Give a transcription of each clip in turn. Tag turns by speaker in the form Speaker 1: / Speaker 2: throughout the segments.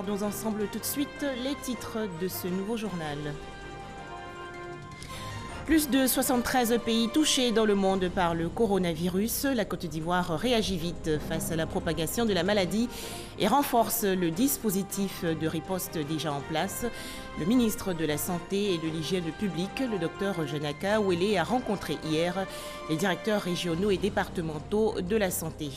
Speaker 1: Regardons ensemble tout de suite les titres de ce nouveau journal. Plus de 73 pays touchés dans le monde par le coronavirus. La Côte d'Ivoire réagit vite face à la propagation de la maladie et renforce le dispositif de riposte déjà en place. Le ministre de la Santé et de l'Hygiène publique, le Dr Janaka Ouele, a rencontré hier les directeurs régionaux et départementaux de la santé.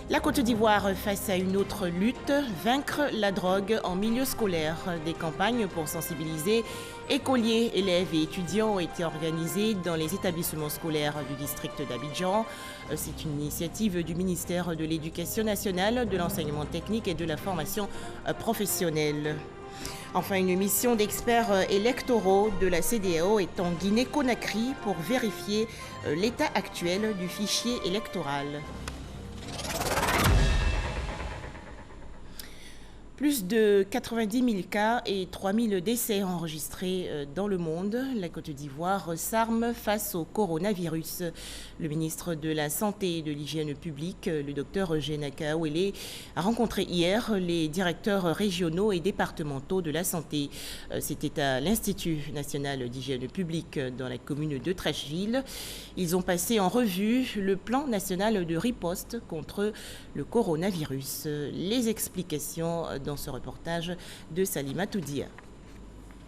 Speaker 1: La Côte d'Ivoire face à une autre lutte, vaincre la drogue en milieu scolaire. Des campagnes pour sensibiliser écoliers, élèves et étudiants ont été organisées dans les établissements scolaires du district d'Abidjan. C'est une initiative du ministère de l'Éducation nationale, de l'enseignement technique et de la formation professionnelle. Enfin, une mission d'experts électoraux de la CEDEAO est en Guinée-Conakry pour vérifier l'état actuel du fichier électoral. Plus de 90 000 cas et 3 000 décès enregistrés dans le monde. La Côte d'Ivoire s'arme face au coronavirus. Le ministre de la Santé et de l'Hygiène publique, le Dr Janaka Ouele, a rencontré hier les directeurs régionaux et départementaux de la santé. C'était à l'Institut national d'hygiène publique dans la commune de Trècheville. Ils ont passé en revue le plan national de riposte contre le coronavirus. Les explications dans ce reportage de Salima Toudia.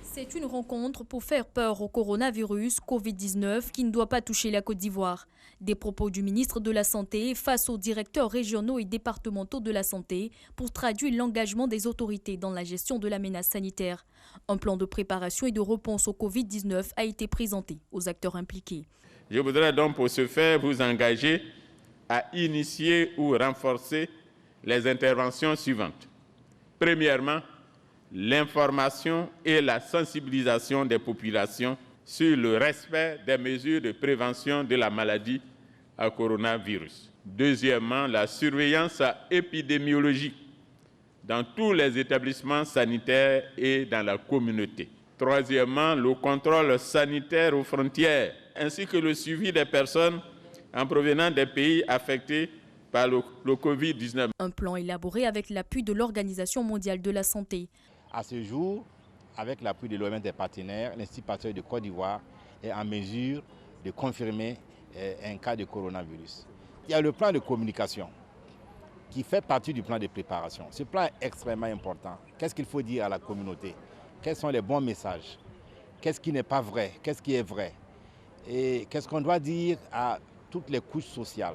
Speaker 2: C'est une rencontre pour faire peur au coronavirus Covid-19 qui ne doit pas toucher la Côte d'Ivoire. Des propos du ministre de la Santé face aux directeurs régionaux et départementaux de la santé pour traduire l'engagement des autorités dans la gestion de la menace sanitaire. Un plan de préparation et de réponse au Covid-19 a été présenté aux acteurs impliqués.
Speaker 3: Je voudrais donc pour ce faire vous engager à initier ou renforcer les interventions suivantes. Premièrement, l'information et la sensibilisation des populations sur le respect des mesures de prévention de la maladie à coronavirus. Deuxièmement, la surveillance épidémiologique dans tous les établissements sanitaires et dans la communauté. Troisièmement, le contrôle sanitaire aux frontières, ainsi que le suivi des personnes en provenance des pays affectés par le Covid-19.
Speaker 2: Un plan élaboré avec l'appui de l'Organisation mondiale de la santé.
Speaker 4: À ce jour, avec l'appui de l'OMS des partenaires, l'Institut Pasteur de Côte d'Ivoire est en mesure de confirmer un cas de coronavirus. Il y a le plan de communication qui fait partie du plan de préparation. Ce plan est extrêmement important. Qu'est-ce qu'il faut dire à la communauté? Quels sont les bons messages? Qu'est-ce qui n'est pas vrai? Qu'est-ce qui est vrai? Et qu'est-ce qu'on doit dire à toutes les couches sociales?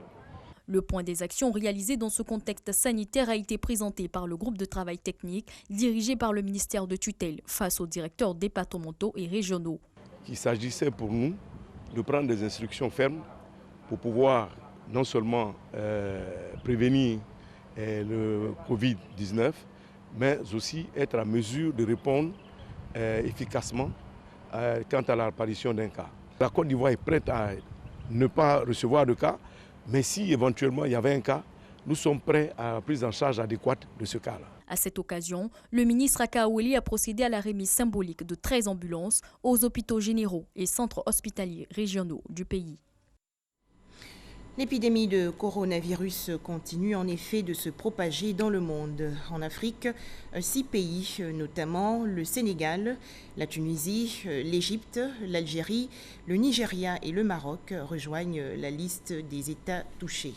Speaker 2: Le point des actions réalisées dans ce contexte sanitaire a été présenté par le groupe de travail technique dirigé par le ministère de tutelle face aux directeurs départementaux et régionaux.
Speaker 5: Il s'agissait pour nous de prendre des instructions fermes pour pouvoir non seulement prévenir le Covid-19, mais aussi être en mesure de répondre efficacement quant à l'apparition d'un cas. La Côte d'Ivoire est prête à ne pas recevoir de cas, mais si éventuellement il y avait un cas, nous sommes prêts à la prise en charge adéquate de ce cas-là.
Speaker 2: À cette occasion, le ministre Aka Ouele a procédé à la remise symbolique de 13 ambulances aux hôpitaux généraux et centres hospitaliers régionaux du pays.
Speaker 1: L'épidémie de coronavirus continue en effet de se propager dans le monde. En Afrique, 6 pays, notamment le Sénégal, la Tunisie, l'Égypte, l'Algérie, le Nigeria et le Maroc, rejoignent la liste des États touchés.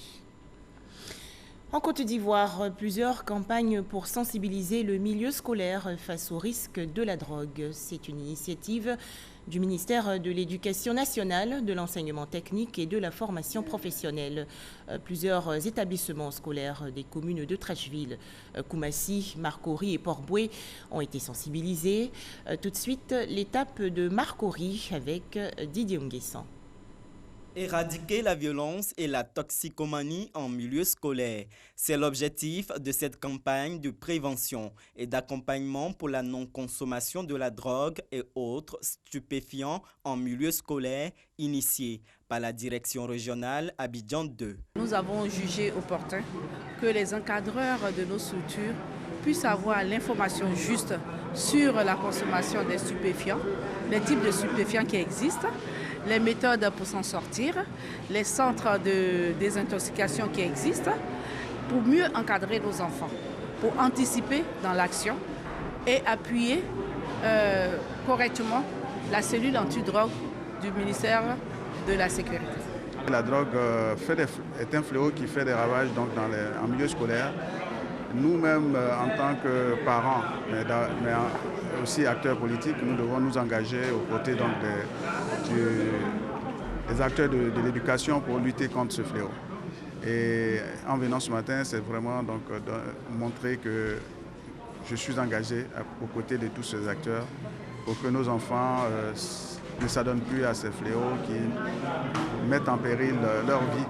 Speaker 1: En Côte d'Ivoire, plusieurs campagnes pour sensibiliser le milieu scolaire face au risque de la drogue. C'est une initiative du ministère de l'Éducation nationale, de l'enseignement technique et de la formation professionnelle. Plusieurs établissements scolaires des communes de Trècheville, Koumassi, Marcory et Port-Bouët ont été sensibilisés. Tout de suite, l'étape de Marcory avec Didier Nguessan.
Speaker 6: Éradiquer la violence et la toxicomanie en milieu scolaire. C'est l'objectif de cette campagne de prévention et d'accompagnement pour la non-consommation de la drogue et autres stupéfiants en milieu scolaire initiée par la direction régionale Abidjan 2.
Speaker 7: Nous avons jugé opportun que les encadreurs de nos structures puissent avoir l'information juste sur la consommation des stupéfiants, les types de stupéfiants qui existent, les méthodes pour s'en sortir, les centres de désintoxication qui existent, pour mieux encadrer nos enfants. pour anticiper dans l'action et appuyer correctement la cellule antidrogue du ministère de la Sécurité.
Speaker 8: La drogue est un fléau qui fait des ravages donc, en milieu scolaire. Nous-mêmes, en tant que parents, mais aussi acteurs politiques, nous devons nous engager aux côtés donc, des acteurs de l'éducation pour lutter contre ce fléau. Et en venant ce matin, c'est vraiment donc, de montrer que je suis engagé aux côtés de tous ces acteurs pour que nos enfants ne s'adonnent plus à ces fléaux qui mettent en péril leur vie.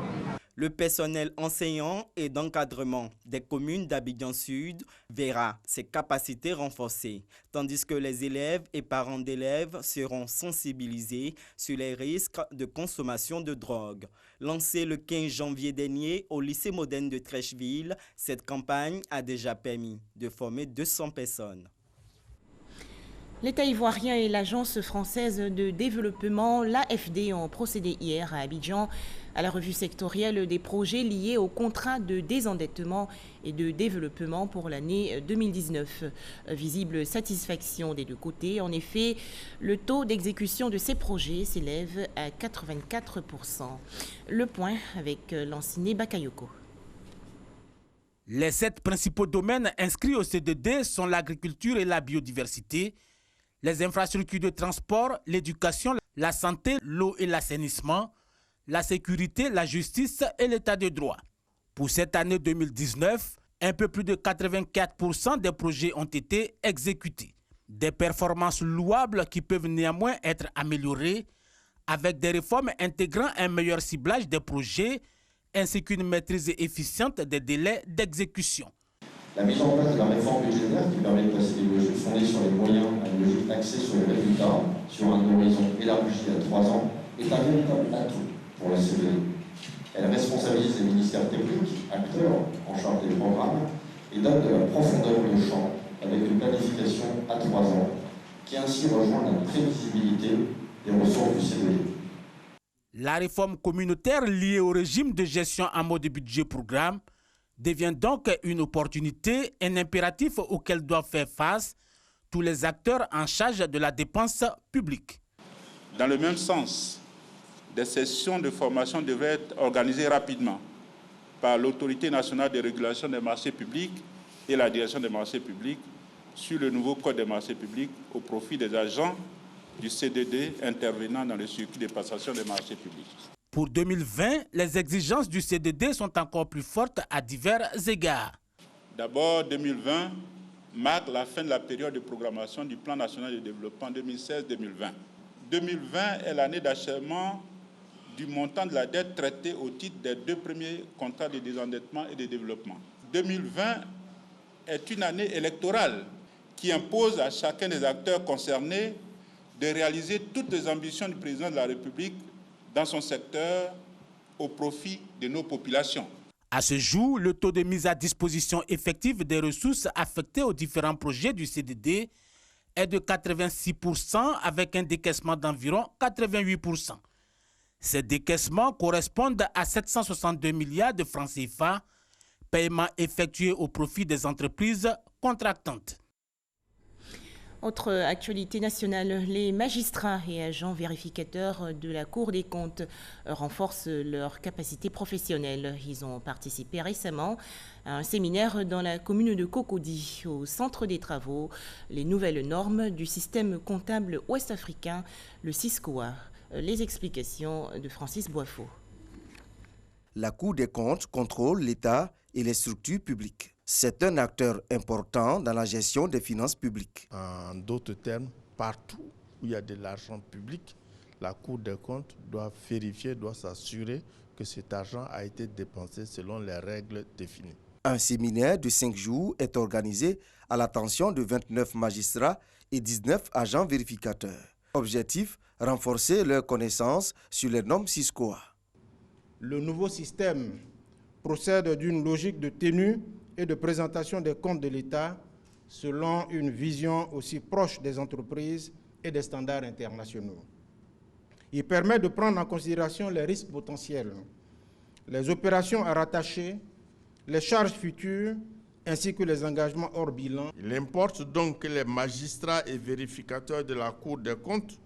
Speaker 6: Le personnel enseignant et d'encadrement des communes d'Abidjan Sud verra ses capacités renforcées, tandis que les élèves et parents d'élèves seront sensibilisés sur les risques de consommation de drogue. Lancée le 15 janvier dernier au lycée moderne de Trècheville, cette campagne a déjà permis de former 200 personnes.
Speaker 1: L'État ivoirien et l'Agence française de développement, l'AFD, ont procédé hier à Abidjan à la revue sectorielle des projets liés au contrat de désendettement et de développement pour l'année 2019. Visible satisfaction des deux côtés. En effet, le taux d'exécution de ces projets s'élève à 84%. Le point avec Lanciné Bakayoko.
Speaker 9: Les 7 principaux domaines inscrits au CDD sont l'agriculture et la biodiversité, les infrastructures de transport, l'éducation, la santé, l'eau et l'assainissement, la sécurité, la justice et l'état de droit. Pour cette année 2019, un peu plus de 84% des projets ont été exécutés. Des performances louables qui peuvent néanmoins être améliorées avec des réformes intégrant un meilleur ciblage des projets ainsi qu'une maîtrise efficiente des délais d'exécution.
Speaker 10: La mise en place de la réforme budgétaire qui permet de passer des logiques fondées sur les moyens à une logique axée sur les résultats sur un horizon élargi à 3 ans est un véritable atout pour la CDD. Elle responsabilise les ministères techniques, acteurs en charge des programmes et donne de la profondeur de champ avec une planification à 3 ans qui ainsi rejoint la prévisibilité des ressources du CDD.
Speaker 9: La réforme communautaire liée au régime de gestion en mode budget-programme devient donc une opportunité, un impératif auquel doivent faire face tous les acteurs en charge de la dépense publique.
Speaker 3: Dans le même sens, des sessions de formation devraient être organisées rapidement par l'Autorité nationale de régulation des marchés publics et la direction des marchés publics sur le nouveau code des marchés publics au profit des agents du CDD intervenant dans le circuit de passation des marchés publics.
Speaker 9: Pour 2020, les exigences du CDD sont encore plus fortes à divers égards.
Speaker 3: D'abord, 2020 marque la fin de la période de programmation du Plan national de développement 2016-2020. 2020 est l'année d'achèvement du montant de la dette traitée au titre des 2 premiers contrats de désendettement et de développement. 2020 est une année électorale qui impose à chacun des acteurs concernés de réaliser toutes les ambitions du président de la République dans son secteur au profit de nos populations.
Speaker 9: À ce jour, le taux de mise à disposition effective des ressources affectées aux différents projets du CDD est de 86% avec un décaissement d'environ 88%. Ces décaissements correspondent à 762 milliards de francs CFA, paiements effectués au profit des entreprises contractantes.
Speaker 1: Autre actualité nationale, les magistrats et agents vérificateurs de la Cour des comptes renforcent leurs capacités professionnelles. Ils ont participé récemment à un séminaire dans la commune de Cocody, au centre des travaux, les nouvelles normes du système comptable ouest-africain, le SISCOA. Les explications de Francis Boifo.
Speaker 11: La Cour des comptes contrôle l'État et les structures publiques. C'est un acteur important dans la gestion des finances publiques.
Speaker 12: En d'autres termes, partout où il y a de l'argent public, la Cour des comptes doit vérifier, doit s'assurer que cet argent a été dépensé selon les règles définies.
Speaker 11: Un séminaire de 5 jours est organisé à l'attention de 29 magistrats et 19 agents vérificateurs. Objectif, renforcer leurs connaissances sur les normes SISCOA.
Speaker 13: Le nouveau système procède d'une logique de tenue et de présentation des comptes de l'État selon une vision aussi proche des entreprises et des standards internationaux. Il permet de prendre en considération les risques potentiels, les opérations à rattacher, les charges futures ainsi que les engagements hors bilan.
Speaker 12: Il importe donc que les magistrats et vérificateurs de la Cour des comptes,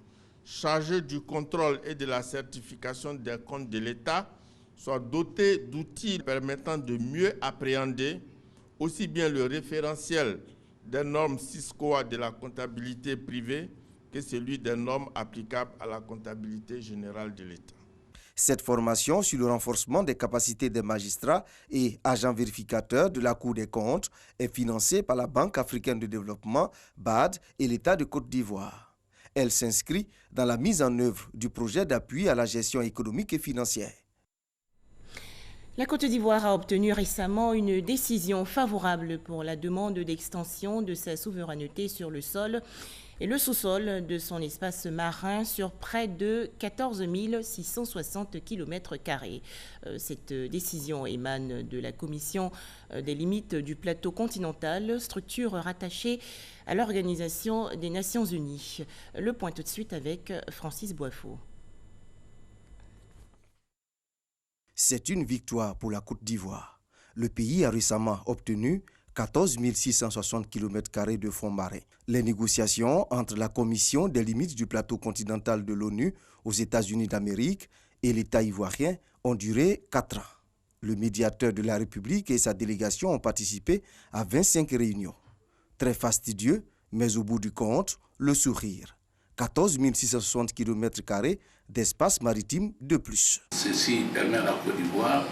Speaker 12: chargés du contrôle et de la certification des comptes de l'État, soient dotés d'outils permettant de mieux appréhender aussi bien le référentiel des normes SYSCOA de la comptabilité privée que celui des normes applicables à la comptabilité générale de l'État.
Speaker 11: Cette formation sur le renforcement des capacités des magistrats et agents vérificateurs de la Cour des comptes est financée par la Banque africaine de développement, BAD, et l'État de Côte d'Ivoire. Elle s'inscrit dans la mise en œuvre du projet d'appui à la gestion économique et financière.
Speaker 1: La Côte d'Ivoire a obtenu récemment une décision favorable pour la demande d'extension de sa souveraineté sur le sol et le sous-sol de son espace marin sur près de 14 660 km². Cette décision émane de la Commission des limites du plateau continental, structure rattachée à l'Organisation des Nations Unies. Le point tout de suite avec Francis Boifo.
Speaker 11: C'est une victoire pour la Côte d'Ivoire. Le pays a récemment obtenu 14 660 km² de fonds marins. Les négociations entre la Commission des limites du plateau continental de l'ONU aux États-Unis d'Amérique et l'État ivoirien ont duré 4 ans. Le médiateur de la République et sa délégation ont participé à 25 réunions. Très fastidieux, mais au bout du compte, le sourire. 14 660 km² d'espace maritime de plus.
Speaker 14: Ceci permet à la Côte d'Ivoire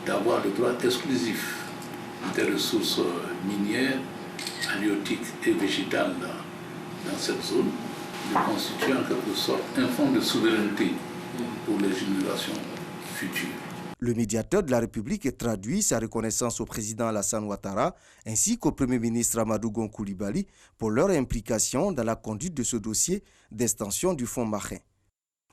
Speaker 14: d'avoir le droit exclusif des ressources minières, halieutiques et végétales dans cette zone, de constituer en quelque sorte un fonds de souveraineté pour les générations futures.
Speaker 11: Le médiateur de la République a traduit sa reconnaissance au président Alassane Ouattara ainsi qu'au Premier ministre Amadou Gon Coulibaly pour leur implication dans la conduite de ce dossier d'extension du fonds marin.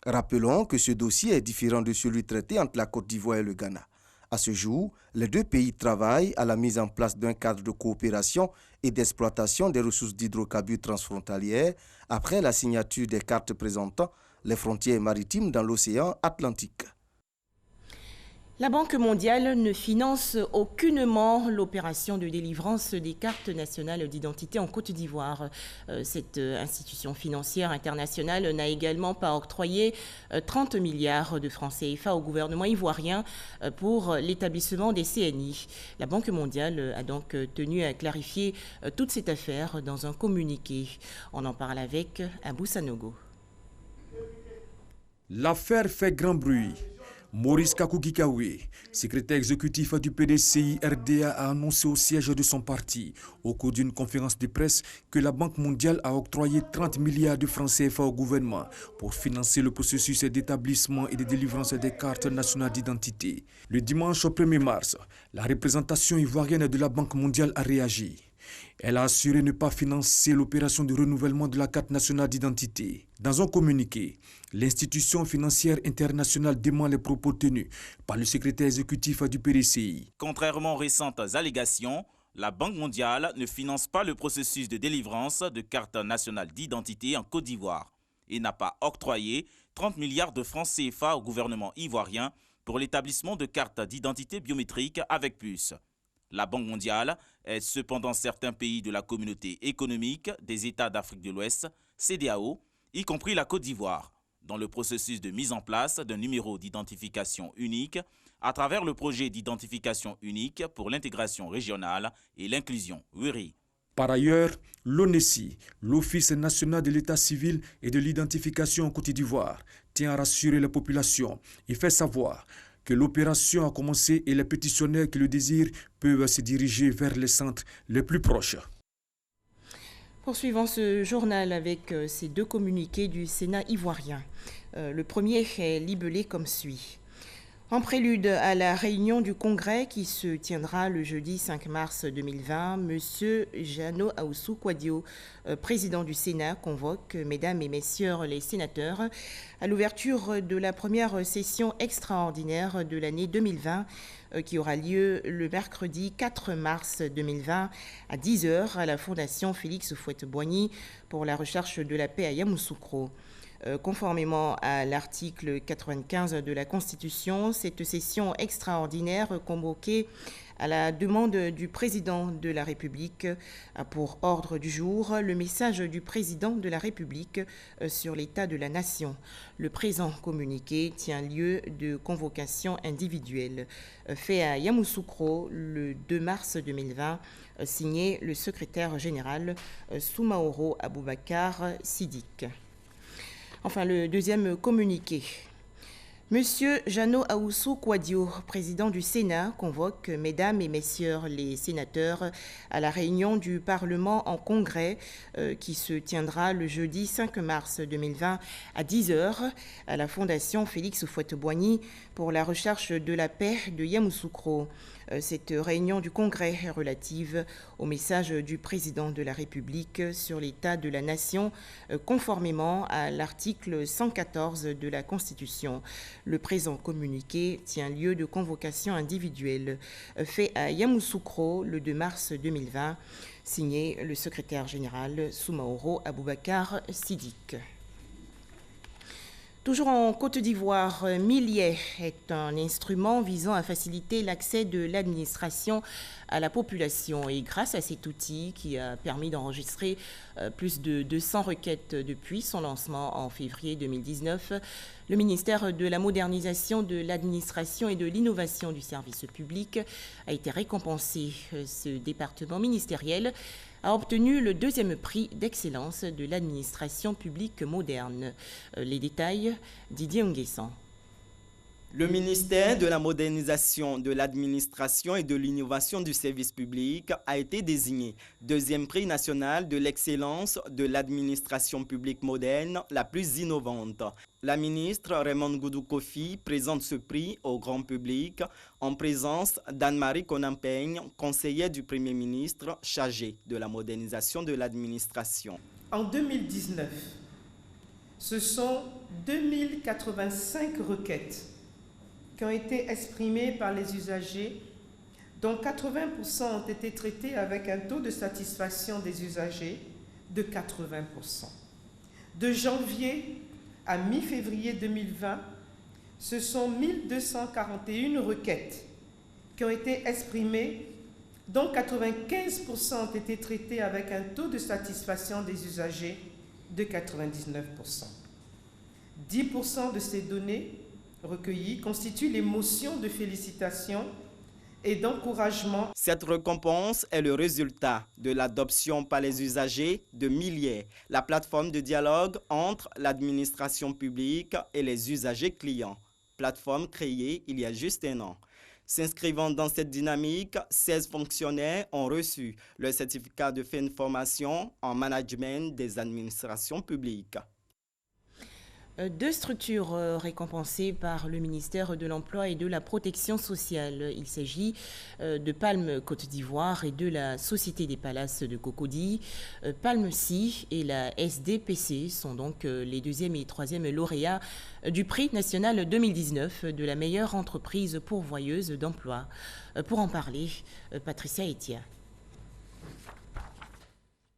Speaker 11: Rappelons que ce dossier est différent de celui traité entre la Côte d'Ivoire et le Ghana. À ce jour, les deux pays travaillent à la mise en place d'un cadre de coopération et d'exploitation des ressources d'hydrocarbures transfrontalières après la signature des cartes présentant les frontières maritimes dans l'océan Atlantique.
Speaker 1: La Banque mondiale ne finance aucunement l'opération de délivrance des cartes nationales d'identité en Côte d'Ivoire. Cette institution financière internationale n'a également pas octroyé 30 milliards de francs CFA au gouvernement ivoirien pour l'établissement des CNI. La Banque mondiale a donc tenu à clarifier toute cette affaire dans un communiqué. On en parle avec Abou Sanogo.
Speaker 15: L'affaire fait grand bruit. Maurice Kakougikawe, secrétaire exécutif du PDCI-RDA, a annoncé au siège de son parti, au cours d'une conférence de presse, que la Banque mondiale a octroyé 30 milliards de francs CFA au gouvernement pour financer le processus d'établissement et de délivrance des cartes nationales d'identité. Le dimanche 1er mars, la représentation ivoirienne de la Banque mondiale a réagi. Elle a assuré ne pas financer l'opération de renouvellement de la carte nationale d'identité. Dans un communiqué, l'institution financière internationale dément les propos tenus par le secrétaire exécutif du PDCI.
Speaker 16: Contrairement aux récentes allégations, la Banque mondiale ne finance pas le processus de délivrance de cartes nationales d'identité en Côte d'Ivoire et n'a pas octroyé 30 milliards de francs CFA au gouvernement ivoirien pour l'établissement de cartes d'identité biométriques avec puce. La Banque mondiale aide cependant certains pays de la communauté économique des États d'Afrique de l'Ouest, CEDEAO, y compris la Côte d'Ivoire, dans le processus de mise en place d'un numéro d'identification unique à travers le projet d'identification unique pour l'intégration régionale et l'inclusion WIRI.
Speaker 15: Par ailleurs, l'ONESI, l'Office national de l'état civil et de l'identification en Côte d'Ivoire, tient à rassurer la population et fait savoir que l'opération a commencé et les pétitionnaires qui le désirent peuvent se diriger vers les centres les plus proches.
Speaker 1: Poursuivons ce journal avec ces deux communiqués du Sénat ivoirien. Le premier est libellé comme suit. En prélude à la réunion du Congrès qui se tiendra le jeudi 5 mars 2020, M. Jano Aoussou Kouadio, président du Sénat, convoque, mesdames et messieurs les sénateurs, à l'ouverture de la première session extraordinaire de l'année 2020 qui aura lieu le mercredi 4 mars 2020 à 10h à la Fondation Félix Houphouët-Boigny pour la recherche de la paix à Yamoussoukro. Conformément à l'article 95 de la Constitution, cette session extraordinaire convoquée à la demande du président de la République a pour ordre du jour le message du président de la République sur l'état de la nation. Le présent communiqué tient lieu de convocation individuelle fait à Yamoussoukro le 2 mars 2020, signé le secrétaire général Soumaoro Aboubakar Sidik. Enfin, le deuxième communiqué. Monsieur Jeannot Ahoussou Kouadio, président du Sénat, convoque mesdames et messieurs les sénateurs à la réunion du Parlement en congrès qui se tiendra le jeudi 5 mars 2020 à 10h à la Fondation Félix Houphouët-Boigny pour la recherche de la paix de Yamoussoukro. Cette réunion du Congrès est relative au message du président de la République sur l'état de la nation conformément à l'article 114 de la Constitution. Le présent communiqué tient lieu de convocation individuelle fait à Yamoussoukro le 2 mars 2020, signé le secrétaire général Soumaoro Aboubakar Sidik. Toujours en Côte d'Ivoire, Milier est un instrument visant à faciliter l'accès de l'administration à la population. Et grâce à cet outil qui a permis d'enregistrer plus de 200 requêtes depuis son lancement en février 2019, le ministère de la modernisation de l'administration et de l'innovation du service public a été récompensé. Ce département ministériel a obtenu le deuxième prix d'excellence de l'administration publique moderne. Les détails, Didier Nguessan.
Speaker 6: Le ministère de la modernisation de l'administration et de l'innovation du service public a été désigné deuxième prix national de l'excellence de l'administration publique moderne la plus innovante. La ministre Raymond Goudou Kofi présente ce prix au grand public en présence d'Anne-Marie Konampeigne, conseillère du Premier ministre chargée de la modernisation de l'administration.
Speaker 17: En 2019, ce sont 2085 requêtes qui ont été exprimées par les usagers, dont 80% ont été traités avec un taux de satisfaction des usagers de 80%. De janvier à mi-février 2020, ce sont 1241 requêtes qui ont été exprimées, dont 95% ont été traitées avec un taux de satisfaction des usagers de 99%. 10% de ces données recueillies constituent les motions de félicitations et d'encouragement.
Speaker 6: Cette récompense est le résultat de l'adoption par les usagers de Milier, la plateforme de dialogue entre l'administration publique et les usagers clients, plateforme créée il y a juste un an. S'inscrivant dans cette dynamique, 16 fonctionnaires ont reçu le certificat de fin de formation en management des administrations publiques.
Speaker 1: Deux structures récompensées par le ministère de l'Emploi et de la Protection sociale. Il s'agit de Palme Côte d'Ivoire et de la Société des Palaces de Cocody. Palme-Si et la SDPC sont donc les deuxième et troisième lauréats du prix national 2019 de la meilleure entreprise pourvoyeuse d'emploi. Pour en parler, Patricia Etia.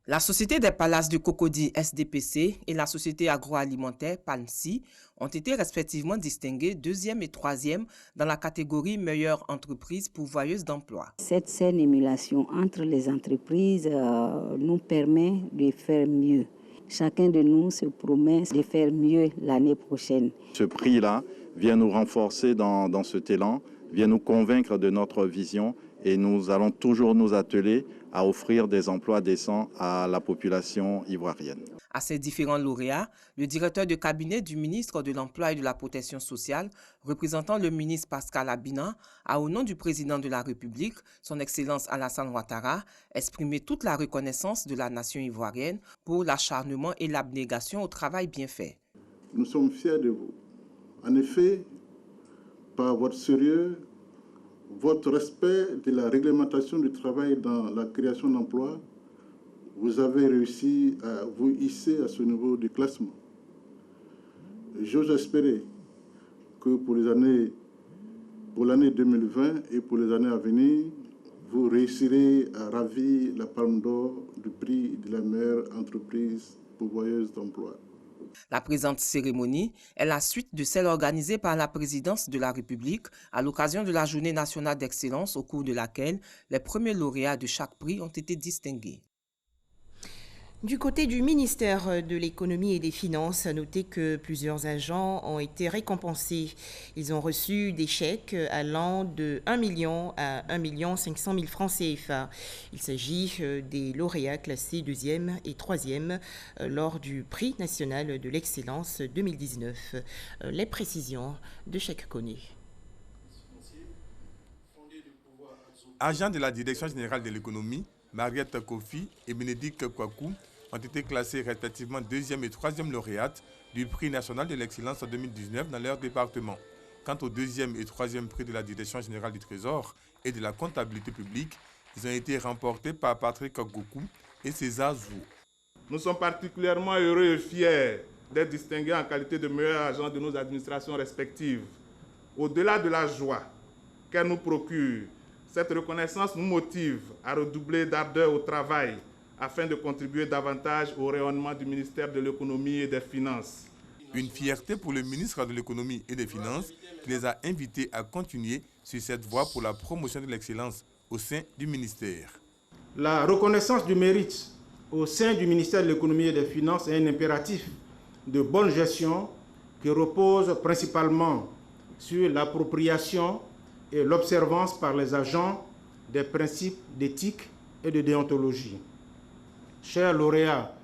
Speaker 18: La Société des Palaces de Cocody SDPC et la Société agroalimentaire Palme-Si ont été respectivement distinguées deuxième et troisième dans la catégorie meilleure entreprise pourvoyeuse d'emploi.
Speaker 19: Cette saine émulation entre les entreprises nous permet de faire mieux. Chacun de nous se promet de faire mieux l'année prochaine.
Speaker 20: Ce prix-là vient nous renforcer dans cet élan, vient nous convaincre de notre vision et nous allons toujours nous atteler à offrir des emplois décents à la population ivoirienne.
Speaker 18: À ces différents lauréats, le directeur de cabinet du ministre de l'Emploi et de la Protection sociale, représentant le ministre Pascal Abina, a au nom du président de la République, son Excellence Alassane Ouattara, exprimé toute la reconnaissance de la nation ivoirienne pour l'acharnement et l'abnégation au travail bien fait.
Speaker 21: Nous sommes fiers de vous. En effet, par votre sérieux, votre respect de la réglementation du travail dans la création d'emplois, vous avez réussi à vous hisser à ce niveau du classement. J'ose espérer que pour l'année 2020 et pour les années à venir, vous réussirez à ravir la palme d'or du prix de la meilleure entreprise pourvoyeuse d'emploi.
Speaker 18: La présente cérémonie est la suite de celle organisée par la présidence de la République à l'occasion de la Journée nationale d'excellence au cours de laquelle les premiers lauréats de chaque prix ont été distingués.
Speaker 1: Du côté du ministère de l'économie et des finances, à noter que plusieurs agents ont été récompensés. Ils ont reçu des chèques allant de 1 million à 1 500 000 francs CFA. Il s'agit des lauréats classés 2e et 3e lors du prix national de l'excellence 2019. Les précisions de Cheikh Koné.
Speaker 4: Agents de la Direction générale de l'économie, Mariette Kofi et Bénédicte Kwaku, ont été classés respectivement 2e et 3e lauréates du prix national de l'excellence 2019 dans leur département. Quant au 2e et 3e prix de la Direction générale du Trésor et de la comptabilité publique, ils ont été remportés par Patrick Gokou et César Zou.
Speaker 12: Nous sommes particulièrement heureux et fiers d'être distingués en qualité de meilleurs agents de nos administrations respectives. Au-delà de la joie qu'elle nous procure, cette reconnaissance nous motive à redoubler d'ardeur au travail afin de contribuer davantage au rayonnement du ministère de l'économie et des finances.
Speaker 4: Une fierté pour le ministre de l'économie et des finances qui les a invités à continuer sur cette voie pour la promotion de l'excellence au sein du ministère.
Speaker 13: La reconnaissance du mérite au sein du ministère de l'économie et des finances est un impératif de bonne gestion qui repose principalement sur l'appropriation et l'observance par les agents des principes d'éthique et de déontologie. Chers lauréats,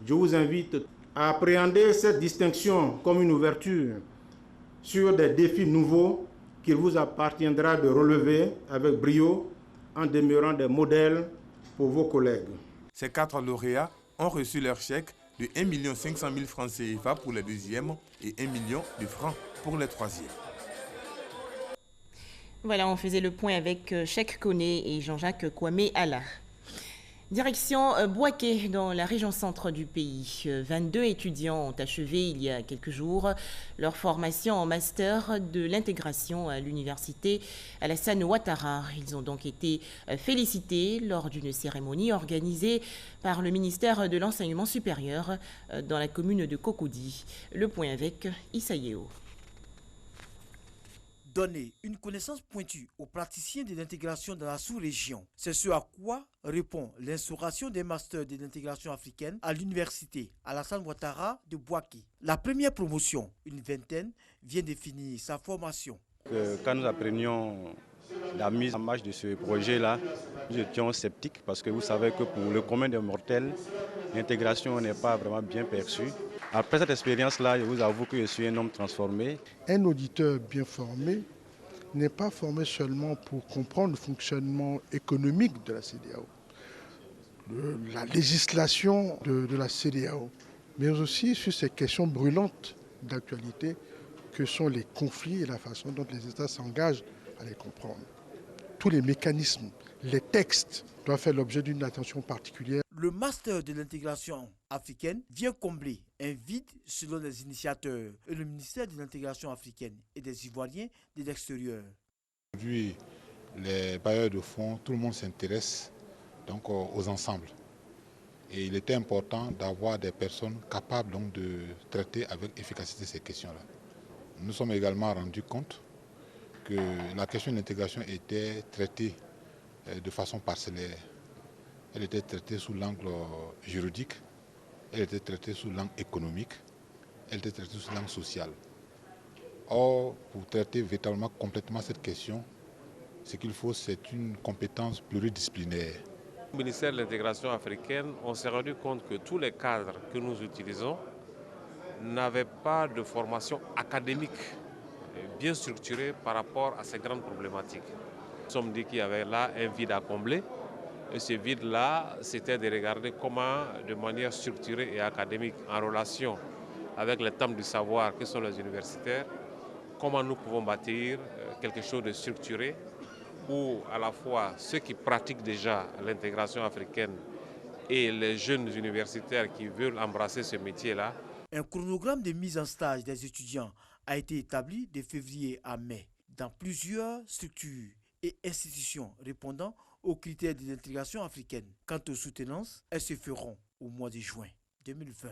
Speaker 13: je vous invite à appréhender cette distinction comme une ouverture sur des défis nouveaux qu'il vous appartiendra de relever avec brio en demeurant des modèles pour vos collègues.
Speaker 4: Ces 4 lauréats ont reçu leur chèque de 1 500 000 francs CFA pour les 2e et 1 million de francs pour les 3e.
Speaker 1: Voilà, on faisait le point avec Cheikh Koné et Jean-Jacques Kwame Alla. Direction Bouaké, dans la région centre du pays. 22 étudiants ont achevé il y a quelques jours leur formation en master de l'intégration à l'université Alassane Ouattara. Ils ont donc été félicités lors d'une cérémonie organisée par le ministère de l'Enseignement supérieur dans la commune de Cocody. Le point avec Issa Yeo.
Speaker 22: Donner une connaissance pointue aux praticiens de l'intégration dans la sous-région. C'est ce à quoi répond l'instauration des masters de l'intégration africaine à l'université Alassane Ouattara de Bouaké. La première promotion, une vingtaine, vient de finir sa formation.
Speaker 23: Quand nous apprenions la mise en marche de ce projet-là, nous étions sceptiques parce que vous savez que pour le commun des mortels, l'intégration n'est pas vraiment bien perçue. Après cette expérience-là, je vous avoue que je suis un homme transformé.
Speaker 24: Un auditeur bien formé n'est pas formé seulement pour comprendre le fonctionnement économique de la CEDEAO, la législation de la CEDEAO, mais aussi sur ces questions brûlantes d'actualité que sont les conflits et la façon dont les États s'engagent à les comprendre. Tous les mécanismes, les textes doivent faire l'objet d'une attention particulière.
Speaker 22: Le master de l'intégration africaine vient combler un vide selon les initiateurs et le ministère de l'intégration africaine et des Ivoiriens de l'extérieur.
Speaker 25: Aujourd'hui, les bailleurs de fonds, tout le monde s'intéresse donc aux ensembles. Et il était important d'avoir des personnes capables donc, de traiter avec efficacité ces questions-là. Nous sommes également rendus compte que la question de l'intégration était traitée de façon parcellaire. Elle était traitée sous l'angle juridique, elle était traitée sous l'angle économique, elle était traitée sous l'angle social. Or, pour traiter véritablement complètement cette question, ce qu'il faut, c'est une compétence pluridisciplinaire.
Speaker 26: Au ministère de l'intégration africaine, on s'est rendu compte que tous les cadres que nous utilisons n'avaient pas de formation académique bien structurée par rapport à ces grandes problématiques. Nous sommes dit qu'il y avait là un vide à combler. Et ce vide-là, c'était de regarder comment, de manière structurée et académique, en relation avec les thèmes du savoir que sont les universitaires, comment nous pouvons bâtir quelque chose de structuré où à la fois ceux qui pratiquent déjà l'intégration africaine et les jeunes universitaires qui veulent embrasser ce métier-là.
Speaker 22: Un chronogramme de mise en stage des étudiants a été établi de février à mai dans plusieurs structures et institutions répondant aux critères de l'intégration africaine. Quant aux soutenances, elles se feront au mois de juin 2020.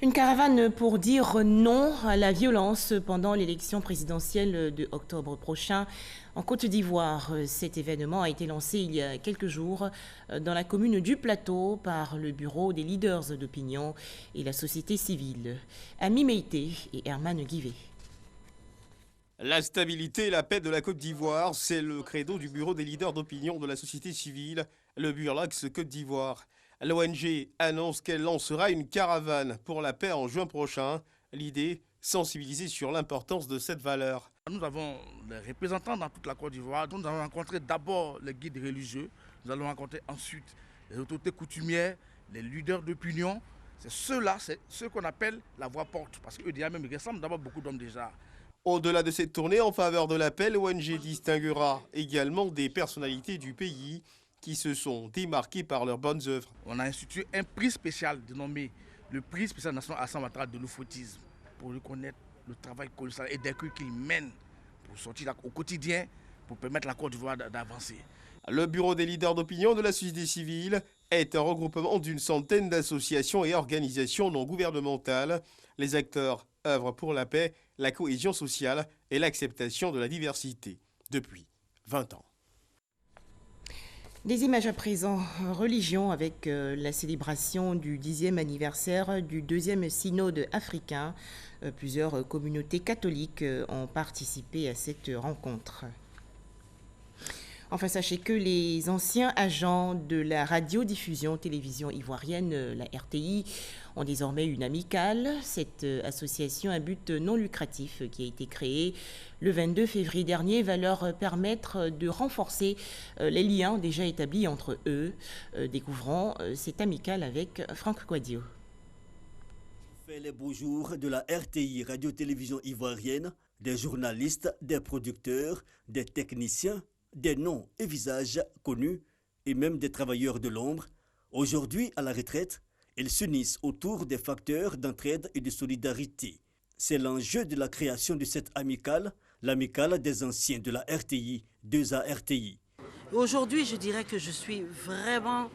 Speaker 1: Une caravane pour dire non à la violence pendant l'élection présidentielle de octobre prochain en Côte d'Ivoire. Cet événement a été lancé il y a quelques jours dans la commune du Plateau par le bureau des leaders d'opinion et la société civile. Ami Meïté et Herman Guivet.
Speaker 2: La stabilité et la paix de la Côte d'Ivoire, c'est le credo du bureau des leaders d'opinion de la société civile, le Burlax Côte d'Ivoire. L'ONG annonce qu'elle lancera une caravane pour la paix en juin prochain. L'idée, sensibiliser sur l'importance de cette valeur.
Speaker 3: Nous avons des représentants dans toute la Côte d'Ivoire. Nous allons rencontrer d'abord les guides religieux. Nous allons rencontrer ensuite les autorités coutumières, les leaders d'opinion. C'est ceux-là, c'est ceux qu'on appelle la voix porte. Parce qu'eux déjà même, ils ressemblent d'abord beaucoup d'hommes déjà.
Speaker 2: Au-delà de cette tournée en faveur de la paix, l'ONG distinguera également des personnalités du pays qui se sont démarqués par leurs bonnes œuvres.
Speaker 3: On a institué un prix spécial dénommé le prix spécial national Alassane Ouattara de l'oufoutisme pour reconnaître le travail colossal et des coups qu'il mène pour sortir au quotidien, pour permettre à la Côte d'Ivoire d'avancer.
Speaker 2: Le bureau des leaders d'opinion de la société civile est un regroupement d'une centaine d'associations et organisations non gouvernementales. Les acteurs œuvrent pour la paix, la cohésion sociale et l'acceptation de la diversité depuis 20 ans.
Speaker 1: Des images à présent, religion avec la célébration du 10e anniversaire du 2e synode africain. Plusieurs communautés catholiques ont participé à cette rencontre. Enfin, sachez que les anciens agents de la radiodiffusion télévision ivoirienne, la RTI, ont désormais une amicale. Cette association à but non lucratif qui a été créée le 22 février dernier va leur permettre de renforcer les liens déjà établis entre eux. Découvrons cette amicale avec Franck Quadio.
Speaker 5: Fait les beaux jours de la RTI, radio-télévision ivoirienne, des journalistes, des producteurs, des techniciens, des noms et visages connus et même des travailleurs de l'ombre. Aujourd'hui, à la retraite, ils s'unissent autour des facteurs d'entraide et de solidarité. C'est l'enjeu de la création de cette amicale, l'amicale des anciens de la RTI, 2A RTI.
Speaker 7: Aujourd'hui, je dirais que je suis vraiment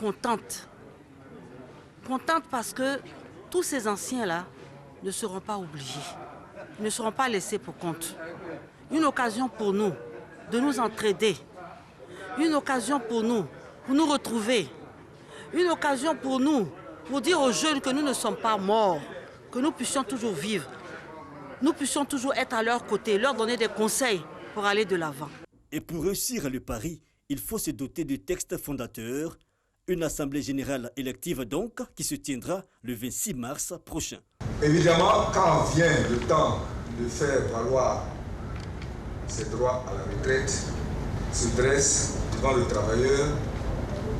Speaker 7: contente. Contente parce que tous ces anciens-là ne seront pas oubliés, ne seront pas laissés pour compte. Une occasion pour nous de nous entraider, une occasion pour nous retrouver, une occasion pour nous, pour dire aux jeunes que nous ne sommes pas morts, que nous puissions toujours vivre, nous puissions toujours être à leur côté, leur donner des conseils pour aller de l'avant.
Speaker 5: Et pour réussir le pari, il faut se doter de textes fondateurs, une assemblée générale élective donc, qui se tiendra le 26 mars prochain.
Speaker 8: Évidemment, quand vient le temps de faire valoir ses droits à la retraite, se dresse devant le travailleur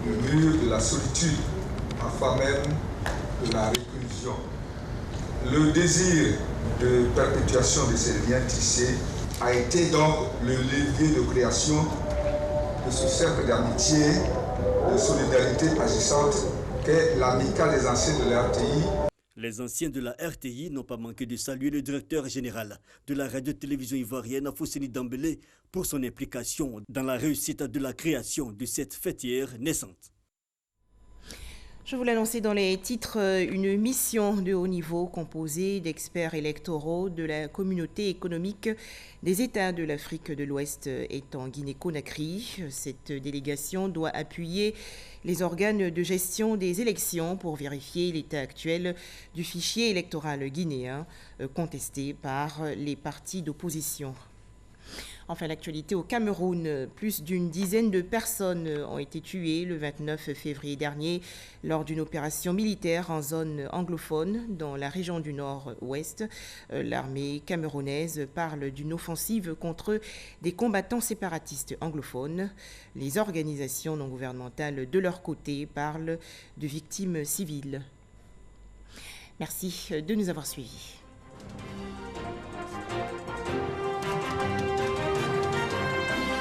Speaker 8: le mur de la solitude, parfois même de la réclusion. Le désir de perpétuation de ces liens tissés a été donc le levier de création de ce cercle d'amitié, de solidarité agissante qu'est l'amicale des anciens de la RTI.
Speaker 5: Les anciens de la RTI n'ont pas manqué de saluer le directeur général de la radio-télévision ivoirienne, Fousseni Dambélé, pour son implication dans la réussite de la création de cette fêtière naissante.
Speaker 1: Je vous l'annonçais dans les titres, une mission de haut niveau composée d'experts électoraux de la communauté économique des États de l'Afrique de l'Ouest est en Guinée-Conakry. Cette délégation doit appuyer les organes de gestion des élections pour vérifier l'état actuel du fichier électoral guinéen contesté par les partis d'opposition. Enfin, l'actualité au Cameroun, plus d'une dizaine de personnes ont été tuées le 29 février dernier lors d'une opération militaire en zone anglophone dans la région du Nord-Ouest. L'armée camerounaise parle d'une offensive contre des combattants séparatistes anglophones. Les organisations non gouvernementales, de leur côté, parlent de victimes civiles. Merci de nous avoir suivis.